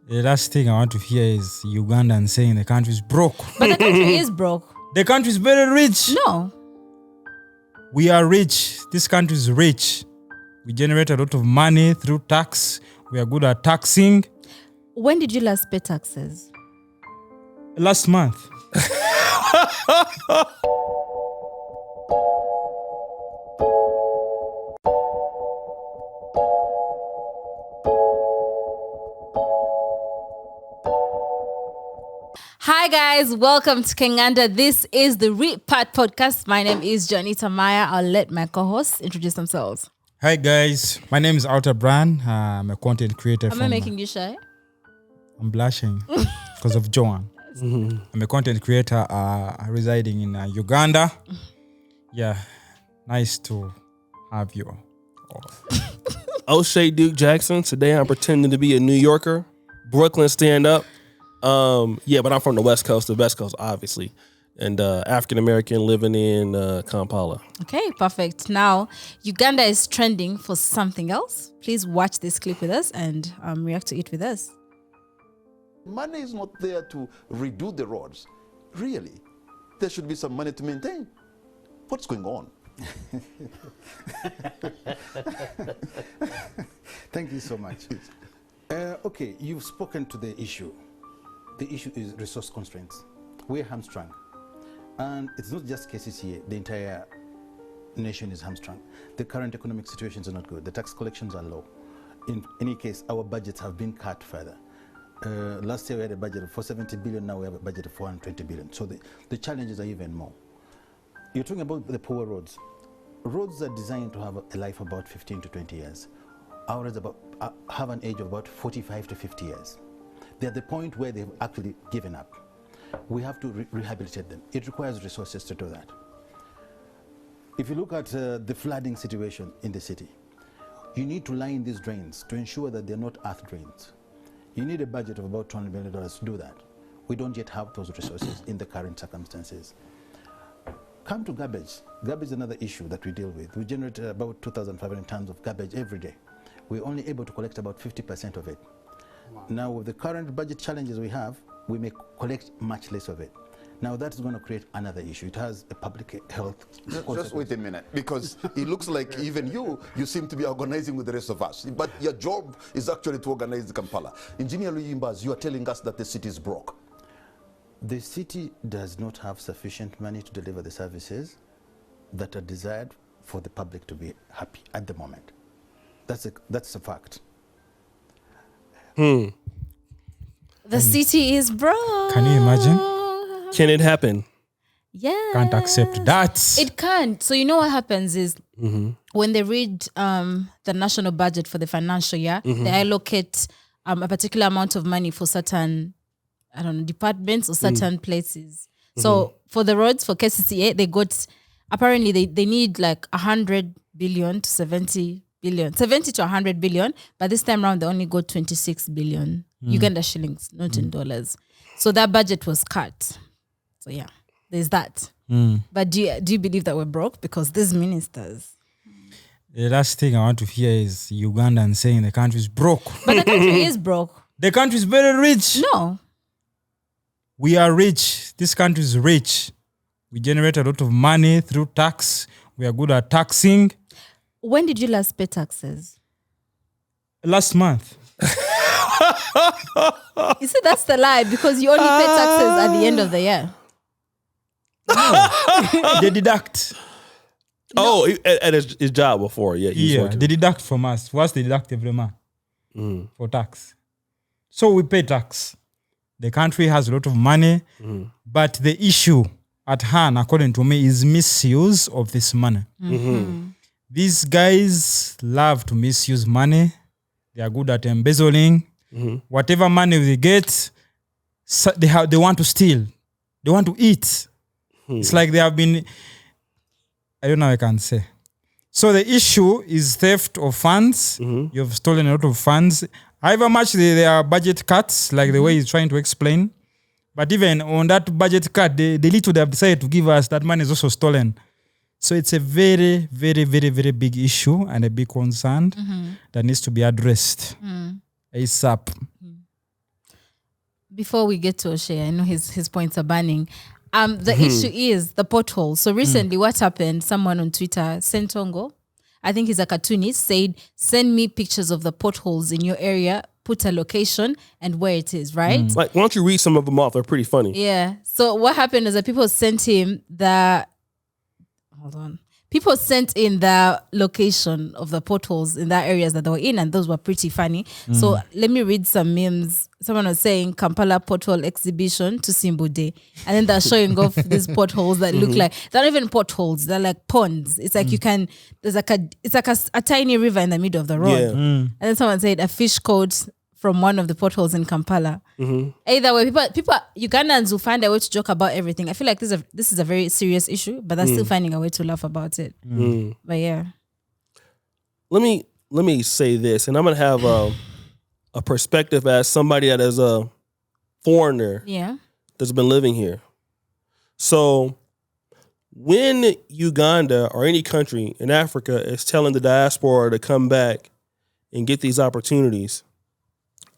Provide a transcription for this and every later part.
The last thing I want to hear is Ugandans saying the country is broke. But the country is broke. The country is very rich. No. We are rich. This country is rich. We generate a lot of money through tax. We are good at taxing. When did you last pay taxes? Last month. Hi guys, welcome to Kenganda. This is the Repart podcast. My name is Janita Maya. I'll let my co-hosts introduce themselves. Hi guys, my name is Alta Brand. I'm a content creator. Am I making you shy? I'm blushing because of Joan. I'm a content creator residing in Uganda. Yeah, nice to have you all. O'Shea Duke Jackson. Today I'm pretending to be a New Yorker. Brooklyn stand up. But I'm from the West Coast, obviously. And African American living in Kampala. Okay, perfect. Now, Uganda is trending for something else. Please watch this clip with us and react to it with us. Money is not there to redo the roads. Really, there should be some money to maintain. What's going on? Thank you so much. Okay, you've spoken to the issue. The issue is resource constraints. We're hamstrung. And it's not just KCCA, the entire nation is hamstrung. The current economic situations are not good. The tax collections are low. In any case, our budgets have been cut further. Last year we had a budget of 470 billion, now we have a budget of 420 billion. So the challenges are even more. You're talking about the poor roads. Roads are designed to have a life about 15 to 20 years. Our roads have an age of about 45 to 50 years. They're at the point where they've actually given up. We have to rehabilitate them. It requires resources to do that. If you look at the flooding situation in the city, you need to line these drains to ensure that they're not earth drains. You need a budget of about $200 million to do that. We don't yet have those resources in the current circumstances. Come to garbage. Garbage is another issue that we deal with. We generate about 2,500 tons of garbage every day. We're only able to collect about 50% of it. Wow. Now, with the current budget challenges we have, we may collect much less of it. Now, that's going to create another issue. It has a public health. Just wait a minute, because it looks like even you seem to be organizing with the rest of us. But your job is actually to organize the Kampala. Engineer Luyimbaz, you are telling us that the city is broke. The city does not have sufficient money to deliver the services that are desired for the public to be happy at the moment. That's a fact. The city is broke. Can you imagine? Can it happen? Yeah. Can't accept that. It can't. So you know what happens is when they read the national budget for the financial year, they allocate a particular amount of money for certain, departments or certain places. So for the roads, for KCCA, they got, apparently they need like 100 billion to 70 billion, 70 to 100 billion, but this time around they only got 26 billion Uganda shillings, not in dollars. So that budget was cut. So yeah, there's that. But do you believe that we're broke? Because these ministers. The last thing I want to hear is Ugandans saying the country is broke. But the country is broke. The country is very rich. No. We are rich. This country is rich. We generate a lot of money through tax. We are good at taxing. When did you last pay taxes? Last month. You see, that's the lie, because you only pay taxes at the end of the year. They deduct. Oh, at his job before. Yeah, they deduct from us. For us, they deduct every month for tax. So we pay tax. The country has a lot of money, but the issue at hand, according to me, is misuse of this money. These guys love to misuse money. They are good at embezzling. Whatever money they get, they want to steal. They want to eat. It's like they have been, I don't know what I can say. So the issue is theft of funds. You've stolen a lot of funds. However much there are budget cuts, like the way he's trying to explain. But even on that budget cut, the little they have decided to give us, that money is also stolen. So it's a very, very, very, very big issue and a big concern that needs to be addressed ASAP. before we get to O'Shea, I know his points are burning. The issue is the potholes. So recently, what happened? Someone on Twitter, Sentongo, I think he's a cartoonist, said, "Send me pictures of the potholes in your area. Put a location and where it is." Right? Like, why don't you read some of them off? They're pretty funny. Yeah. So what happened is that people sent him the. Hold on. People sent in the location of the potholes in that areas that they were in, and those were pretty funny. So let me read some memes. Someone was saying Kampala pothole exhibition to Simbu Day, and then they're showing off these potholes that look like they're not even potholes; they're like ponds. It's like there's like a tiny river in the middle of the road. Yeah. And then someone said a fish caught from one of the potholes in Kampala. Either way, people Ugandans will find a way to joke about everything. I feel like this is a very serious issue, but they're still finding a way to laugh about it. But yeah, Let me say this, and I'm gonna have a perspective as somebody that is a foreigner yeah, that's been living here. So when Uganda or any country in Africa is telling the diaspora to come back and get these opportunities,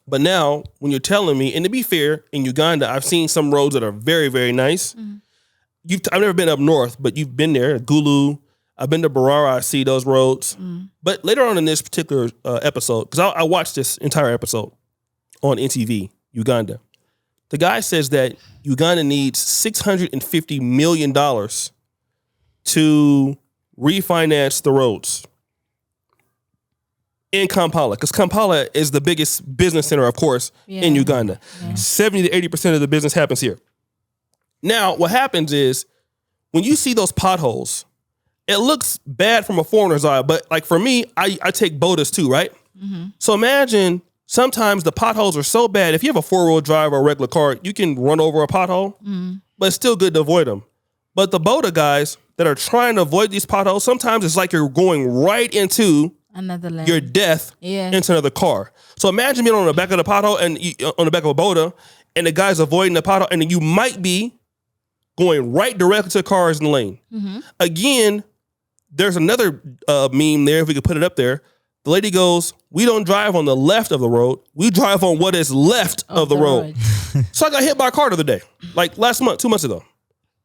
but now when you're telling me, and to be fair, in Uganda, I've seen some roads that are very, very nice. I've never been up north, but you've been there, Gulu. I've been to Barara. I see those roads. But later on in this particular episode, because I watched this entire episode on NTV, Uganda, the guy says that Uganda needs $650 million to refinance the roads in Kampala, because Kampala is the biggest business center, of course, in Uganda. 70 to 80% of the business happens here. Now, what happens is when you see those potholes, it looks bad from a foreigner's eye, but like for me, I take boaters too, right? So imagine sometimes the potholes are so bad. If you have a 4-wheel drive or a regular car, you can run over a pothole, but it's still good to avoid them. But the boater guys that are trying to avoid these potholes, sometimes it's like you're going right into another lane. your death into another car. So imagine being on the back of the pothole and on the back of a boater, and the guy's avoiding the pothole, and then you might be going right directly to cars in the lane. Again, there's another meme there, if we could put it up there. The lady goes, "We don't drive on the left of the road. We drive on what is left of the road." So I got hit by a car the other day, like last month, 2 months ago.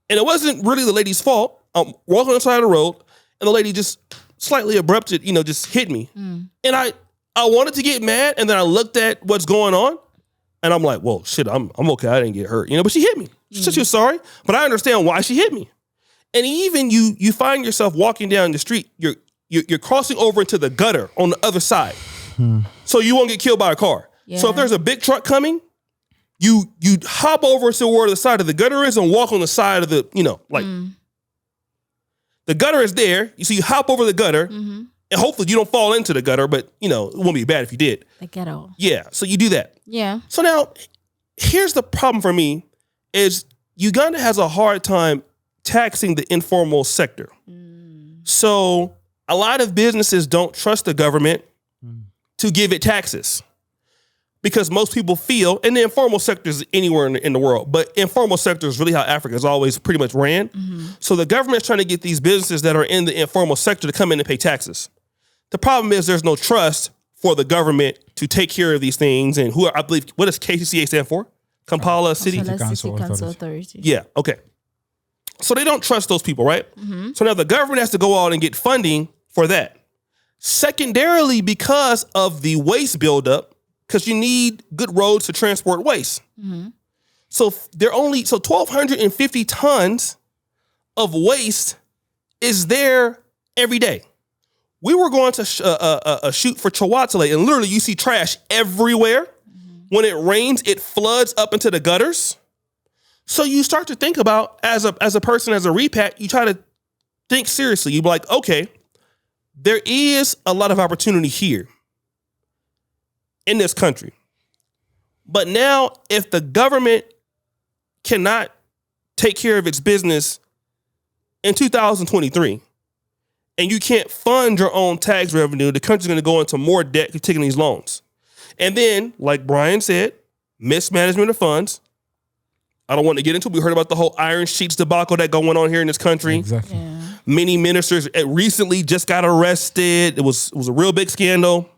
And it wasn't really the lady's fault. I'm walking on the side of the road, and the lady just slightly abrupted, just hit me. And I wanted to get mad, and then I looked at what's going on, and I'm like, "Whoa, shit, I'm okay. I didn't get hurt." But she hit me. She said she was sorry, but I understand why she hit me. And even you find yourself walking down the street, you're crossing over into the gutter on the other side, so you won't get killed by a car. So if there's a big truck coming, you hop over to where the side of the gutter is and walk on the side of the, the gutter is there. So you hop over the gutter, and hopefully you don't fall into the gutter, but it won't be bad if you did. The ghetto. Yeah, so you do that. Yeah. So now, here's the problem for me, is Uganda has a hard time taxing the informal sector. So a lot of businesses don't trust the government to give it taxes, because most people feel, and the informal sector is anywhere in the world, but informal sector is really how Africa has always pretty much ran. So the government's trying to get these businesses that are in the informal sector to come in and pay taxes. The problem is there's no trust for the government to take care of these things. And I believe, what does KCCA stand for? Kampala City Council Authority. Yeah, okay. So they don't trust those people, right? So now the government has to go out and get funding for that. Secondarily, because of the waste buildup, because you need good roads to transport waste. So 1,250 tons of waste is there every day. We were going to shoot for Chihuahua, and literally you see trash everywhere. When it rains, it floods up into the gutters. So you start to think about, as a person, as a repat, you try to think seriously. You be like, okay, there is a lot of opportunity here in this country. But now, if the government cannot take care of its business in 2023, and you can't fund your own tax revenue, the country's going to go into more debt taking these loans. And then, like Brian said, mismanagement of funds. I don't want to get into it. We heard about the whole Iron Sheets debacle that going on here in this country. Exactly. Yeah. Many ministers recently just got arrested. It was a real big scandal.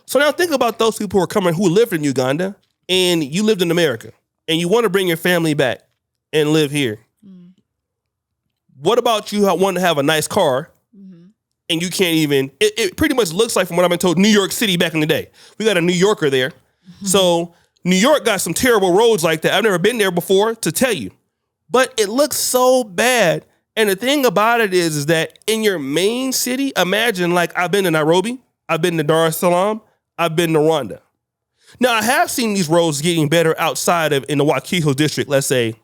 So now think about those people who are coming, who lived in Uganda, and you lived in America. and you want to bring your family back and live here. What about you want to have a nice car and you can't even, it pretty much looks like, from what I've been told, New York City back in the day. We got a New Yorker there. So New York got some terrible roads like that. I've never been there before to tell you, but it looks so bad. And the thing about it is that in your main city, imagine, like, I've been to Nairobi, I've been to Dar es Salaam, I've been to Rwanda. Now, I have seen these roads getting better outside of, in the Wakiho district, let's say,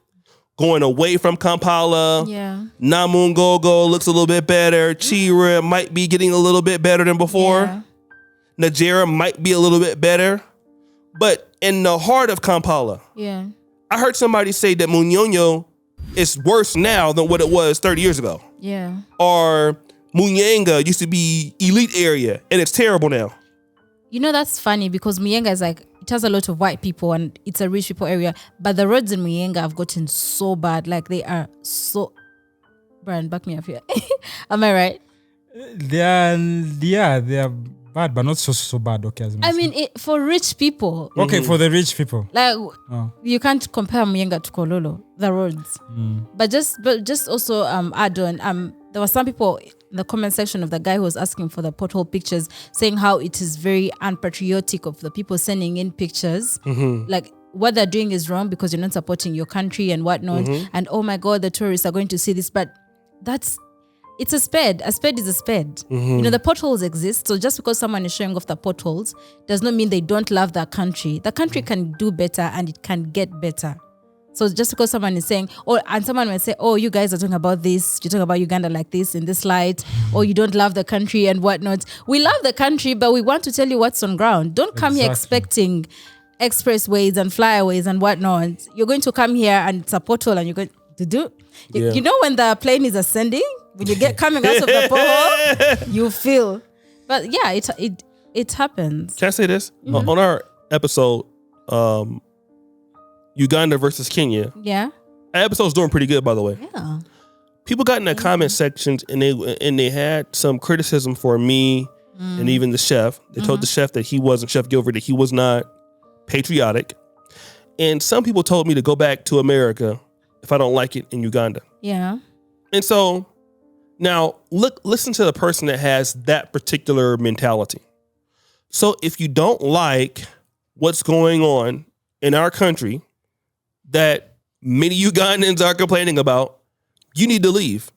going away from Kampala. Yeah. Namungogo looks a little bit better. Chira might be getting a little bit better than before. Yeah. Nigeria might be a little bit better. But in the heart of Kampala, Yeah. I heard somebody say that Munyonyo is worse now than what it was 30 years ago. Yeah. Or Munyanga used to be elite area, and it's terrible now. You know, that's funny because Muyenga is like, it has a lot of white people and it's a rich people area. But the roads in Muyenga have gotten so bad. Like, they are so... Brian, back me up here. Am I right? They are bad, but not so bad. Okay, as I mean, for rich people, okay, for the rich people. like, you can't compare Muyenga to Kololo, the roads. But just also add on, there were some people in the comment section of the guy who was asking for the pothole pictures, saying how it is very unpatriotic of the people sending in pictures. Like, what they're doing is wrong because you're not supporting your country and whatnot. And oh my God, the tourists are going to see this. But it's a spade. A spade is a spade. You know, the potholes exist. So just because someone is showing off the potholes does not mean they don't love their country. The country can do better and it can get better. So just because someone is saying, and someone might say, oh, you guys are talking about this, you're talking about Uganda like this in this light, or you don't love the country and whatnot. We love the country, but we want to tell you what's on ground. Don't come here expecting expressways and flyaways and whatnot. You're going to come here and it's a pothole and you're going to do. You know when the plane is ascending, when you get coming out of the pothole, you feel. But yeah, it happens. Can I say this? On our episode, Uganda versus Kenya. Yeah. That episode's doing pretty good, by the way. Yeah. People got in the comment sections and they had some criticism for me and even the chef. They told the chef that he wasn't, Chef Gilbert, that he was not patriotic. And some people told me to go back to America if I don't like it in Uganda. Yeah. And so now listen to the person that has that particular mentality. So if you don't like what's going on in our country that many Ugandans are complaining about, you need to leave.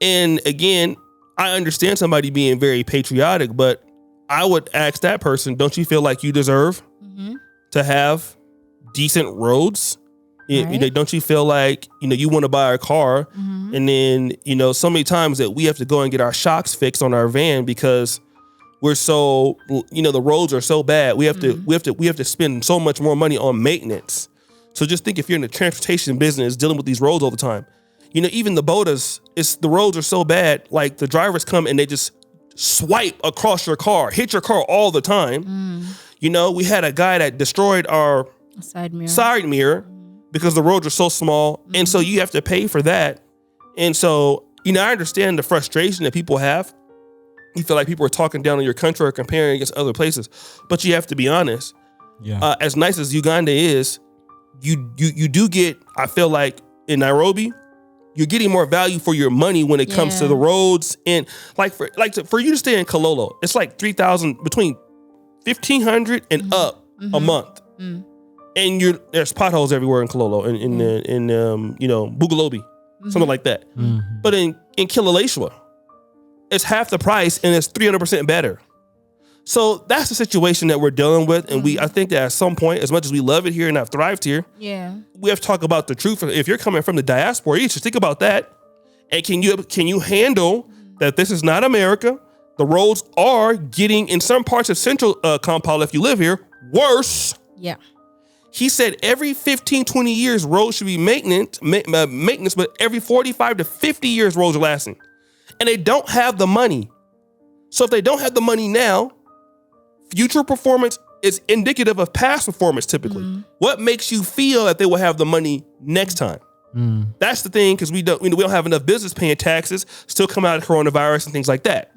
And again, I understand somebody being very patriotic, but I would ask that person, don't you feel like you deserve to have decent roads? Right. You know, don't you feel like, you want to buy a car and then, so many times that we have to go and get our shocks fixed on our van because we're so, the roads are so bad. We have to spend so much more money on maintenance. So just think, if you're in the transportation business dealing with these roads all the time, even the bodas, the roads are so bad. Like, the drivers come and they just swipe across your car, hit your car all the time. We had a guy that destroyed our side mirror because the roads are so small. And so you have to pay for that. And so, I understand the frustration that people have. You feel like people are talking down on your country or comparing against other places, but you have to be honest. Yeah. As nice as Uganda is, you do get, I feel like in Nairobi, you're getting more value for your money when it comes to the roads. And for you to stay in Kololo, it's like 3,000, between 1,500 and up a month. And there's potholes everywhere in Kololo, in Bugalobi, something like that. But in Kiloleshwa, it's half the price and it's 300% better. So that's the situation that we're dealing with. And I think that at some point, as much as we love it here and have thrived here, we have to talk about the truth. If you're coming from the diaspora, you should think about that. And can you handle that this is not America? The roads are getting, in some parts of central Kampala, if you live here, worse. Yeah. He said every 15, 20 years, roads should be maintenance, but every 45 to 50 years, roads are lasting. And they don't have the money. So if they don't have the money now, future performance is indicative of past performance typically. What makes you feel that they will have the money next time? That's the thing, because we don't have enough business paying taxes, still come out of coronavirus and things like that.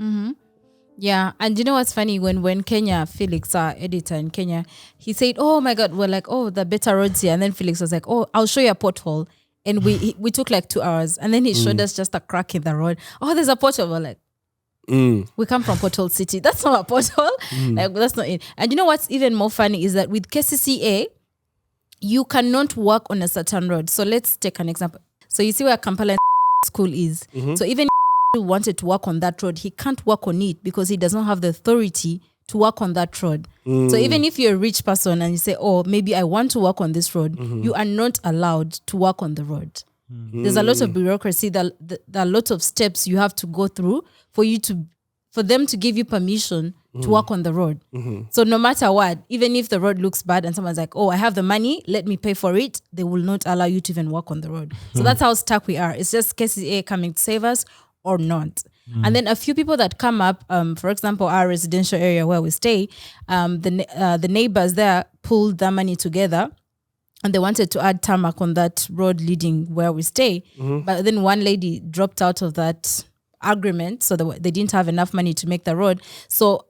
Yeah, and you know what's funny? When Kenya, Felix, our editor in Kenya, he said, "Oh my God, we're like, oh, the better roads here," and then Felix was like, "Oh, I'll show you a pothole," and we took like 2 hours, and then he showed us just a crack in the road. Oh, there's a pothole. We're like, we come from Pothole City. That's not a pothole. Like that's not it. And you know what's even more funny is that with KCCA, you cannot work on a certain road. So let's take an example. So you see where Kampala school is. So even if he wanted to work on that road, he can't work on it because he does not have the authority to work on that road. So even if you're a rich person and you say, oh, maybe I want to work on this road, you are not allowed to work on the road. There's a lot of bureaucracy. There are a lot of steps you have to go through for them to give you permission to work on the road. So no matter what, even if the road looks bad and someone's like, oh, I have the money, let me pay for it, they will not allow you to even work on the road. So that's how stuck we are. It's just KCA coming to save us or not. And then a few people that come up, for example, our residential area where we stay, the neighbors there pulled their money together and they wanted to add tarmac on that road leading where we stay. But then one lady dropped out of that agreement, so they didn't have enough money to make the road. So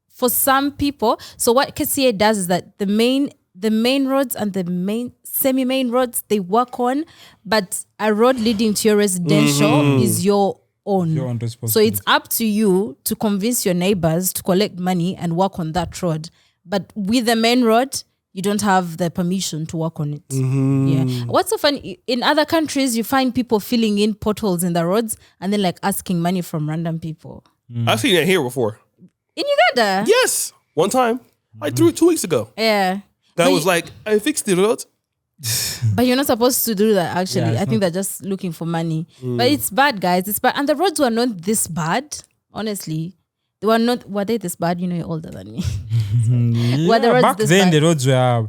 for some people, so what KCA does is that the main roads and the main semi-main roads they work on, but a road leading to your residential is your own. Your own So it's up to you to convince your neighbors to collect money and work on that road. But with the main road, you don't have the permission to work on it. Yeah. What's so funny, in other countries, you find people filling in potholes in the roads and then like asking money from random people. I've seen that here before. In Uganda? Yes. One time, like 2 weeks ago. Yeah. That was like, I fixed the road. But you're not supposed to do that, actually. Yeah, I think they're just looking for money. But it's bad, guys. It's bad. And the roads were not this bad, honestly. Were they this bad? You know, you're older than me. Were the roads back this then bad? the roads were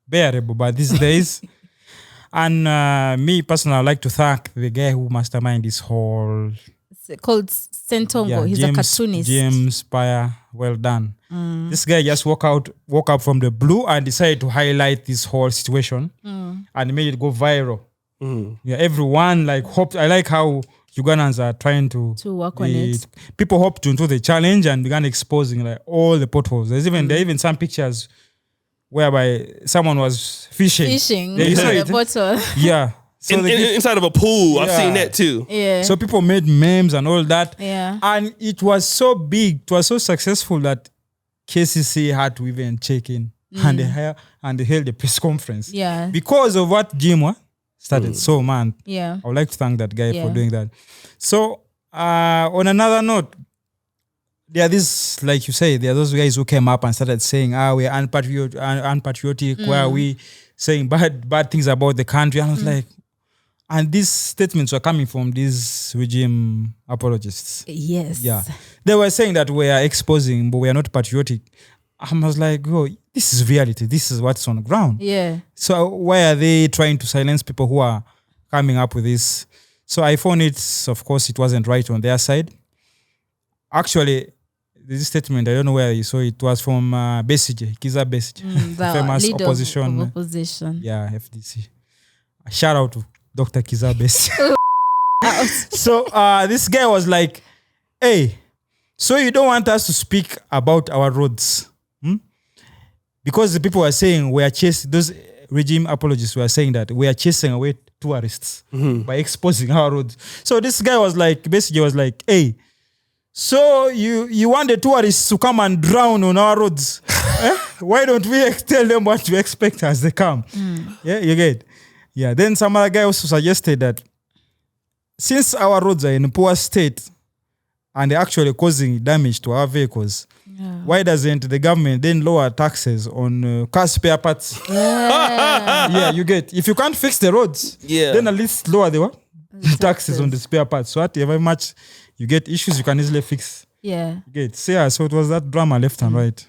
bearable, but these days, and me personally, I'd like to thank the guy who masterminded this whole. It's called Sentongo. He's a cartoonist. James Paya, well done. This guy just woke up from the blue and decided to highlight this whole situation and made it go viral. Yeah, everyone like hoped. I like how Ugandans are trying to work on it. People hopped into the challenge and began exposing like all the potholes. There are even some pictures whereby someone was fishing. You saw the the bottle. Yeah. So inside of a pool. I've seen that too. Yeah. So people made memes and all that. Yeah. And it was so big, it was so successful that KCC had to even check in and they held a press conference. Yeah. Because of what Jim started. So man, Yeah. I would like to thank that guy for doing that. So on another note, there are these, like you say, there are those guys who came up and started saying, we're unpatriotic, why are we saying bad things about the country? And I was like, and these statements were coming from these regime apologists. Yes. Yeah. They were saying that we are exposing, but we are not patriotic. I was like, this is reality. This is what's on the ground. Yeah. So why are they trying to silence people who are coming up with this? So I found of course, it wasn't right on their side. Actually, this statement, I don't know where you saw it, was from Besigye, Kiza Besigye, The famous leader opposition. of opposition. Yeah, FDC. A shout out to Dr. Kiza Besigye. So this guy was like, hey, so you don't want us to speak about our roads? Because the people were saying we are chasing, those regime apologists were saying that we are chasing away tourists by exposing our roads. So this guy was like, basically was like, hey, so you want the tourists to come and drown on our roads? Why don't we tell them what to expect as they come? Yeah, you get. Yeah. Then some other guy also suggested that since our roads are in a poor state and they're actually causing damage to our vehicles, why doesn't the government then lower taxes on car spare parts? Yeah, you get. If you can't fix the roads, then at least lower the taxes on the spare parts. So however much you get issues, you can easily fix. Yeah. You get. So yeah, so it was that drama left and right.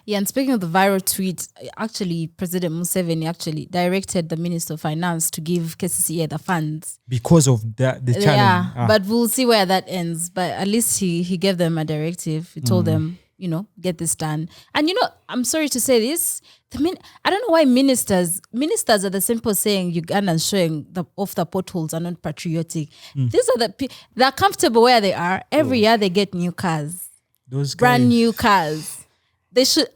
Yeah, and speaking of the viral tweet, actually, President Museveni actually directed the Minister of Finance to give KCCA the funds. Because of the challenge. Yeah, but we'll see where that ends. But at least he gave them a directive. He told them, get this done. And I'm sorry to say this, I don't know why ministers are the simple saying Ugandans showing off the potholes are not patriotic. These are they're comfortable where they are. Every year they get new cars. Those brand guys. new cars.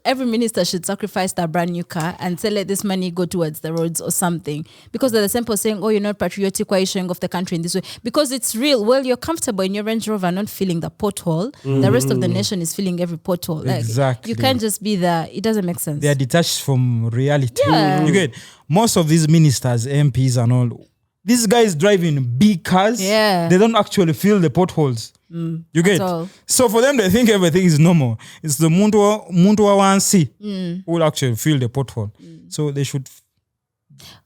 Every minister should sacrifice that brand new car and say, let this money go towards the roads or something. Because they're the same person saying, oh, you're not patriotic, why are you showing off the country in this way? Because it's real. Well, you're comfortable in your Range Rover not feeling the pothole. The rest of the nation is feeling every pothole. Like, Exactly. you can't just be there. It doesn't make sense. They are detached from reality. Yeah. You get most of these ministers, MPs and all, these guys driving big cars. Yeah. They don't actually feel the potholes. You get? all. So for them, they think everything is normal. It's the muntu wa wansi who will actually feel the pothole. So they should.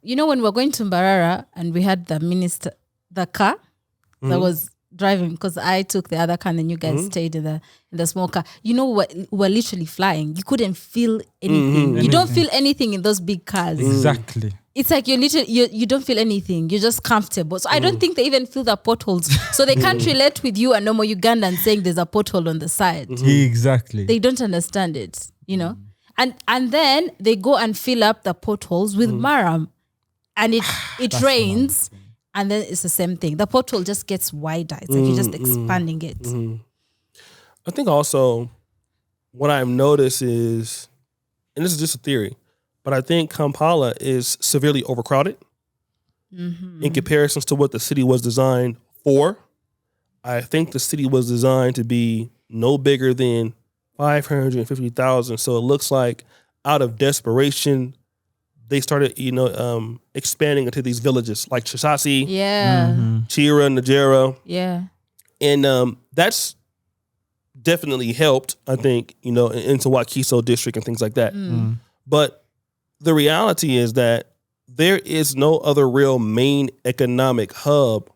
You know, when we were going to Mbarara and we had the car that was driving, because I took the other car and then you guys stayed in the small car. You know, we're literally flying. You couldn't feel anything. You don't feel anything in those big cars. Exactly. It's like you don't feel anything. You're just comfortable. So I don't think they even feel the potholes. So they can't relate with you, a normal Ugandan, saying there's a pothole on the side. Exactly. They don't understand it, you know. And then they go and fill up the potholes with maram, and it rains, and then it's the same thing. The pothole just gets wider. It's like you're just expanding it. I think also what I've noticed is, and this is just a theory, but I think Kampala is severely overcrowded in comparisons to what the city was designed for. I think the city was designed to be no bigger than 550,000. So it looks like out of desperation, they started, expanding into these villages like Chisasi, Yeah. Chira, Najera. Yeah. And that's definitely helped, I think, into Wakiso district and things like that. But the reality is that there is no other real main economic hub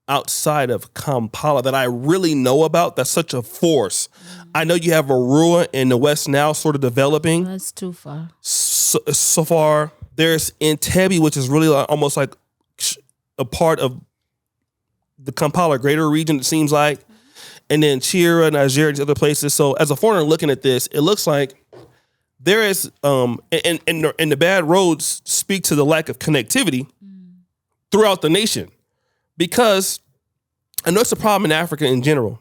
outside of Kampala that I really know about that's such a force. I know you have Arua in the West now sort of developing. That's too far. So far, there's Entebbe, which is really almost like a part of the Kampala greater region, it seems like. And then Chira, Nigeria, and other places. So as a foreigner looking at this, it looks like there is, and the bad roads speak to the lack of connectivity throughout the nation. Because I know it's a problem in Africa in general,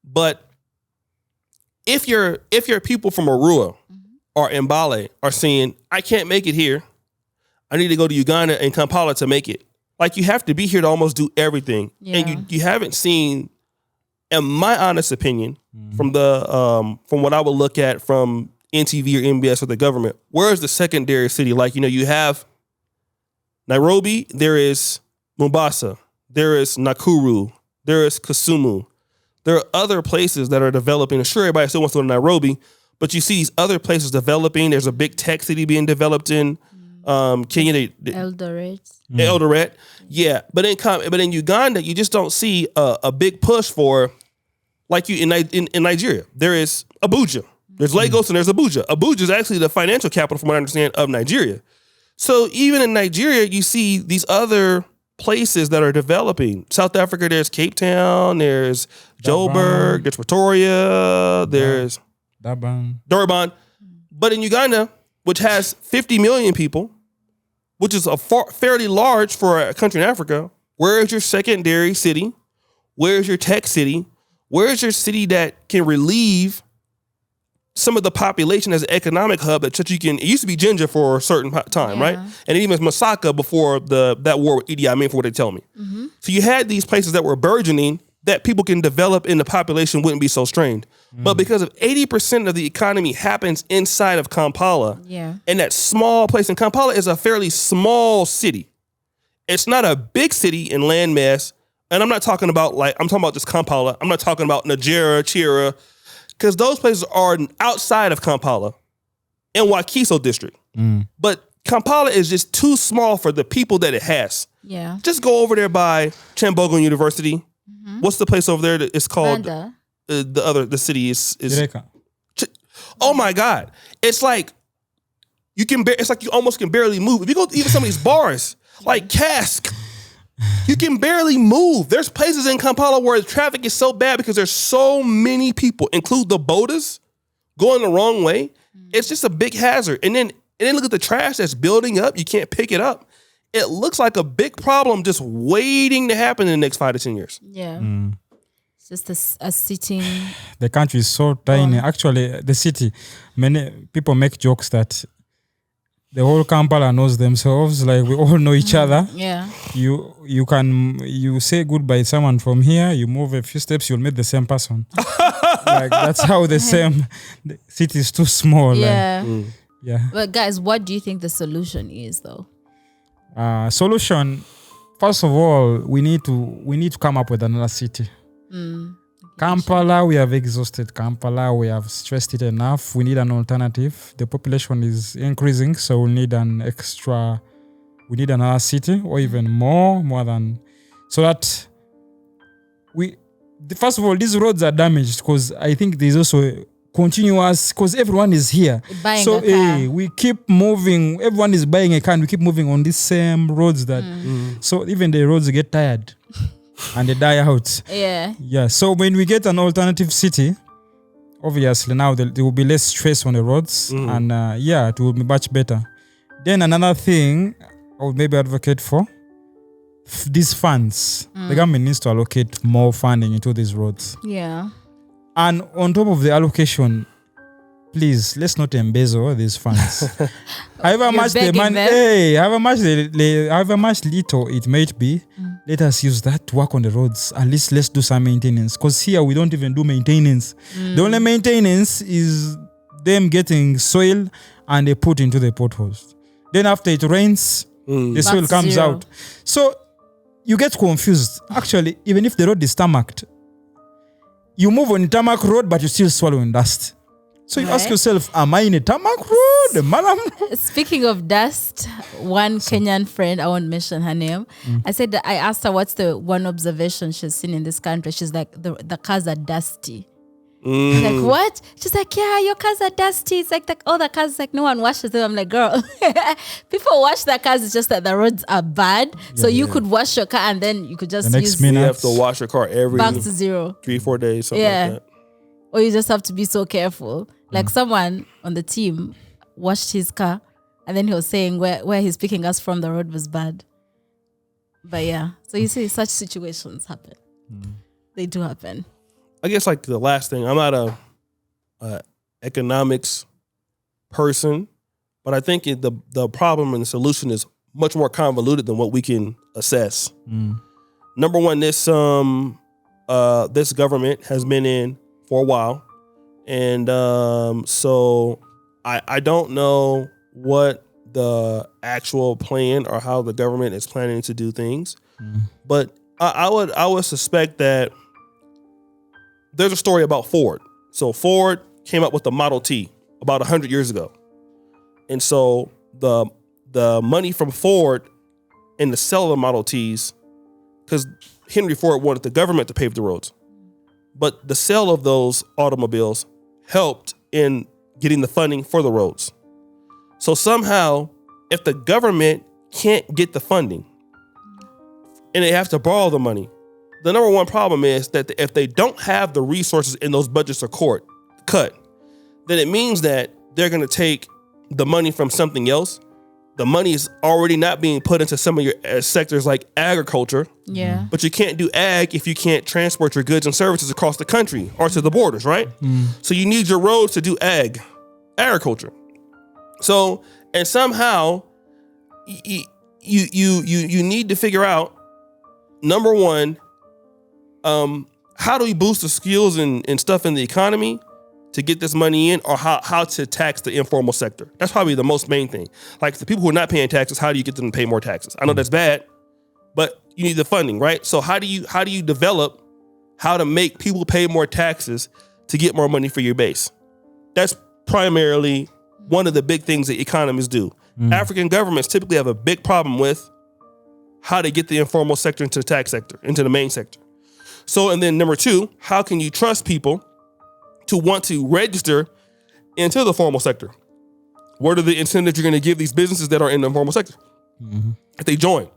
but if your people from Arua or Mbale are saying, I can't make it here, I need to go to Uganda and Kampala to make it. Like, you have to be here to almost do everything. Yeah. And you haven't seen, in my honest opinion, from what I would look at from NTV or MBS or the government, where is the secondary city? Like, you have Nairobi, there is Mombasa, there is Nakuru, there is Kisumu. There are other places that are developing. Sure, everybody still wants to go to Nairobi, but you see these other places developing. There's a big tech city being developed in Kenya. Eldoret. Yeah. But in Uganda, you just don't see a big push for, like in Nigeria. There is Abuja. There's Lagos and there's Abuja. Abuja is actually the financial capital, from what I understand, of Nigeria. So even in Nigeria, you see these other places that are developing. South Africa, there's Cape Town, there's Joburg, there's Pretoria, there's Durban. But in Uganda, which has 50 million people, which is fairly large for a country in Africa, where is your secondary city? Where is your tech city? Where is your city that can relieve some of the population as an economic hub that it used to be Jinja for a certain time, right? And even Masaka before that war with Idi Amin, for what they tell me. So you had these places that were burgeoning that people can develop and the population wouldn't be so strained. But because of 80% of the economy happens inside of Kampala, and that small place in Kampala is a fairly small city. It's not a big city in landmass. And I'm not talking about I'm talking about just Kampala. I'm not talking about Najera, Chira, because those places are outside of Kampala in Wakiso district. But Kampala is just too small for the people that it has. Yeah. Just go over there by Chambogo University. What's the place over there that it's called? The city is oh my God. It's like it's like you almost can barely move. If you go to even some of these bars, like Cask, you can barely move. There's places in Kampala where the traffic is so bad because there's so many people, include the boaters, going the wrong way. It's just a big hazard. And then look at the trash that's building up. You can't pick it up. It looks like a big problem just waiting to happen in the next 5 to 10 years. Yeah. Just a sitting. The country is so tiny. Actually, the city, many people make jokes that the whole Kampala knows themselves. Like we all know each other. Yeah. You say goodbye to someone from here. You move a few steps, you'll meet the same person. Like that's how the city is too small. Yeah. Like, yeah. But guys, what do you think the solution is, though? Solution. First of all, we need to come up with another city. Kampala, we have exhausted Kampala. We have stressed it enough. We need an alternative. The population is increasing, so we need another city or even more than, so that first of all, these roads are damaged because I think there's also continuous, because everyone is here. Buying so a car. we keep moving. Everyone is buying a car and we keep moving on these same roads that, so even the roads get tired. And they die out. Yeah. So when we get an alternative city, obviously now there will be less stress on the roads, and it will be much better. Then another thing I would maybe advocate for these funds. The government needs to allocate more funding into these roads. Yeah. And on top of the allocation, please, let's not embezzle these funds. However much the money, however much little it might be, let us use that to work on the roads. At least let's do some maintenance. Because here we don't even do maintenance. The only maintenance is them getting soil and they put into the potholes. Then after it rains, the soil comes out. So you get confused. Actually, even if the road is tarmacked, you move on a tarmac road, but you're still swallowing dust. So you ask yourself, am I in a tarmac road? Speaking of dust, one Kenyan friend, I won't mention her name, I asked her what's the one observation she's seen in this country. She's like, the cars are dusty. Like, what? She's like, yeah, your cars are dusty. It's like all the cars, like no one washes them. I'm like, girl, people wash their cars. It's just that the roads are bad. So you could wash your car and then you could just use You have to wash your car every back to zero. 3-4 days, something like that. Or you just have to be so careful. Like someone on the team washed his car and then he was saying where he's picking us from, the road was bad. But yeah, so you see such situations happen. They do happen. I guess like the last thing, I'm not a economics person, but I think the problem and the solution is much more convoluted than what we can assess. Number one, this government has been in for a while. And so I don't know what the actual plan or how the government is planning to do things. But I would suspect that there's a story about Ford. So Ford came up with the Model T about 100 years ago. And so the money from Ford and the sale of the Model Ts, because Henry Ford wanted the government to pave the roads, but the sale of those automobiles helped in getting the funding for the roads. So somehow, if the government can't get the funding and they have to borrow the money, the number one problem is that if they don't have the resources in those budgets are cut, then it means that they're going to take the money from something else. The money is already not being put into some of your sectors like agriculture. Yeah. But you can't do ag if you can't transport your goods and services across the country or to the borders, right? So you need your roads to do agriculture. So, and somehow you need to figure out, number one, how do we boost the skills and stuff in the economy to get this money in, or how to tax the informal sector? That's probably the most main thing. Like the people who are not paying taxes, how do you get them to pay more taxes? I know that's bad, but you need the funding, right? So how do you develop how to make people pay more taxes to get more money for your base? That's primarily one of the big things that economists do. African governments typically have a big problem with how to get the informal sector into the tax sector, into the main sector. So, and then number two, how can you trust people to want to register into the formal sector? What are the incentives you're going to give these businesses that are in the informal sector if they join?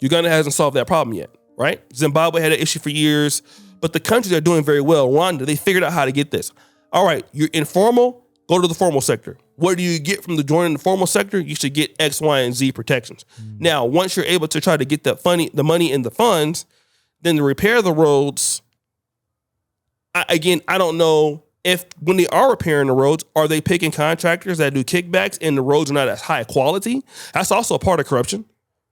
Uganda hasn't solved that problem yet, right? Zimbabwe had an issue for years, but the countries are doing very well. Rwanda, they figured out how to get this. All right, you're informal, go to the formal sector. What do you get from joining the formal sector? You should get X, Y, and Z protections. Now, once you're able to try to get the money and the funds, then to repair the roads I don't know if when they are repairing the roads, are they picking contractors that do kickbacks and the roads are not as high quality? That's also a part of corruption,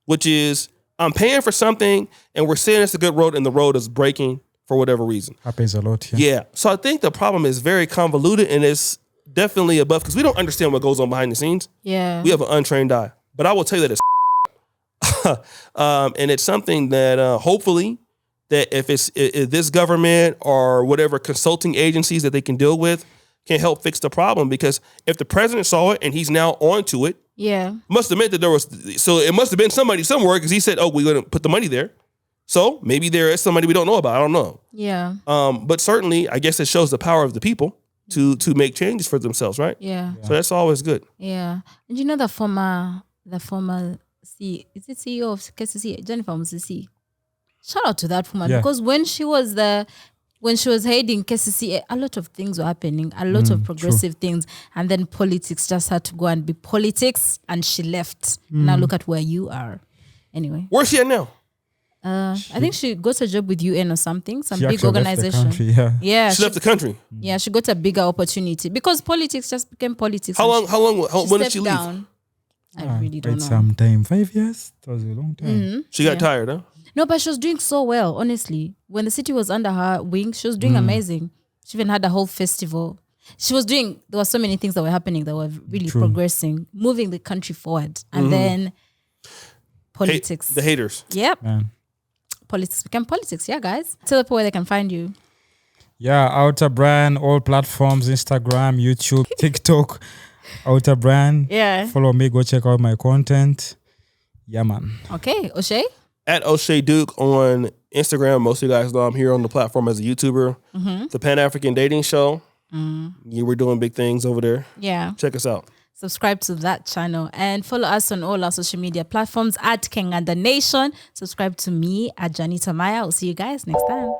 which is I'm paying for something and we're saying it's a good road and the road is breaking for whatever reason. Happens a lot. Yeah. So I think the problem is very convoluted and it's definitely above because we don't understand what goes on behind the scenes. Yeah. We have an untrained eye. But I will tell you that it's and it's something that hopefully that if this government or whatever consulting agencies that they can deal with can help fix the problem. Because if the president saw it and he's now onto it, must have meant that there was, so it must have been somebody somewhere because he said, oh, we're going to put the money there. So maybe there is somebody we don't know about. I don't know. Yeah. But certainly, I guess it shows the power of the people to make changes for themselves, right? Yeah. So that's always good. Yeah. And you know the former CEO of KCC, Jennifer Musisi? Shout out to that woman because when she was heading KCC, a lot of things were happening, a lot of progressive things, and then politics just had to go and be politics, and she left. Now look at where you are. Anyway, where's she at now? I think she got a job with UN or something, some She big actually left the organization. country, Yeah, She left the country. Yeah, she got a bigger opportunity because politics just became politics. How long? When did she leave? Down. I really don't know. Some time, 5 years. It was a long time. She got tired, huh? No, but she was doing so well, honestly. When the city was under her wing, she was doing amazing. She even had a whole festival. There were so many things that were happening that were really progressing, moving the country forward. And then politics. The haters. Yep. Man. Politics became politics. Yeah, guys. Tell the people where they can find you. Yeah, Outer Brand, all platforms, Instagram, YouTube, TikTok, Outer Brand. Yeah. Follow me, go check out my content. Yeah, man. Okay, O'Shea? At O'Shea Duke on Instagram. Most of you guys know I'm here on the platform as a YouTuber. The Pan-African Dating Show. Yeah, we're doing big things over there. Yeah. Check us out. Subscribe to that channel and follow us on all our social media platforms at King and the Nation. Subscribe to me at Janita Maya. I'll see you guys next time.